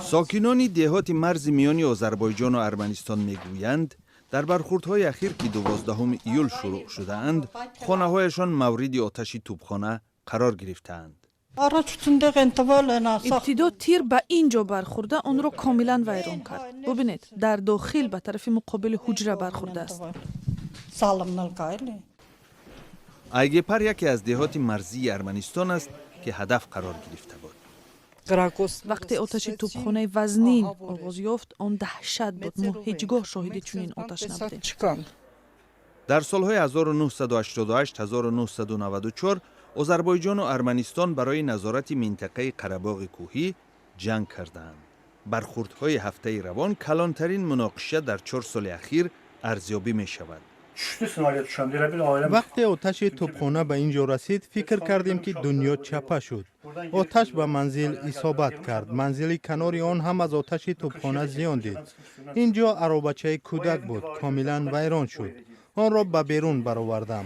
ساکنان دهات مرز میانی آذربایجان و ارمنستان میگویند در برخوردهای اخیر که 12 ایول شروع شده‌اند، خانه‌هایشان مورد آتش توپخانه قرار گرفتند. ابتدا تیر به اینجا برخورده آن را کاملا ویران کرد. ببینید در داخل به طرف مقابل حجره برخورده است. ایگپر یکی از دهات مرزی ارمنستان است که هدف قرار گرفته بود. وقتی آتش توپخانه وزنین آغاز یافت آن دهشت بود. ما هیچگاه شاهد چنین آتش نبودیم. در سالهای 1988 1994 آذربایجان و ارمنستان برای نظارت منطقه قره‌باغ کوهی جنگ کردند. برخوردهای هفته روان کلانترین مناقشه در 4 سال اخیر ارزیابی می شود. وقتی آتش توپخانه به اینجا رسید فکر کردیم که دنیا چپه شد. آتش به منزل اصابت کرد. منزل کنار آن هم از آتش توپخانه زیان دید. اینجا عرابچه کودک بود. کاملا ویران شد. آن را به بیرون برآوردم.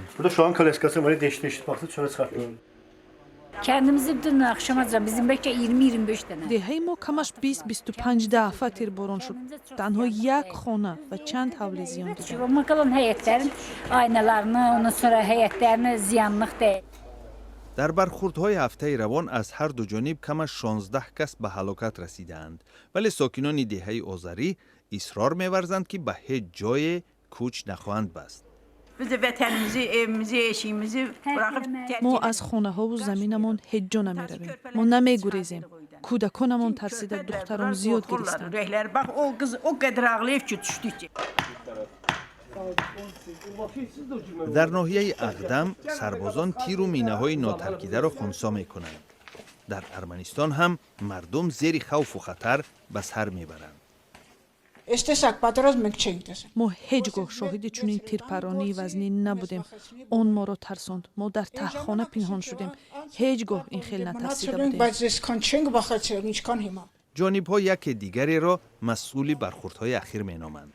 Kendimizi bütün akşam bizim belki 20-25 tane. دهه ما کمش 20-25 دفعه تیرباران شد. تنها یک خانه و چند حوله زیان دیدم. Şurama kalan heyetlerin aynalarını, ondan sonra heyetlerini ziyanlık değil. در برخوردهای هفته روان از هر دو جانب کمش 16 کس به هلاکت رسیدند، ولی ساکنان دهه آذری اصرار می‌ورزند که به هیچ جای کوچ نخواهند بست. ما از خانه ها و زمینمان هیچ جا نمی رویم. ما نمی گریزیم. کودکانمان ترسیده، دختران زیاد گریستند. در ناحیه اقدم سربازان تیر و مینه‌های ناترکیده را خنثی می‌کنند. در ارمنستان هم مردم زیر خوف و خطر به سر میبرند. ما هیچگاه شاهد چنین تیرپرانی وزنی نبودیم. آن ما را ترساند. ما در تهخانه پنهان شدیم. هیچگاه این خیل نترسیده بودیم. جانب‌ها یک دیگری را مسئول برخوردهای اخیر مینامند.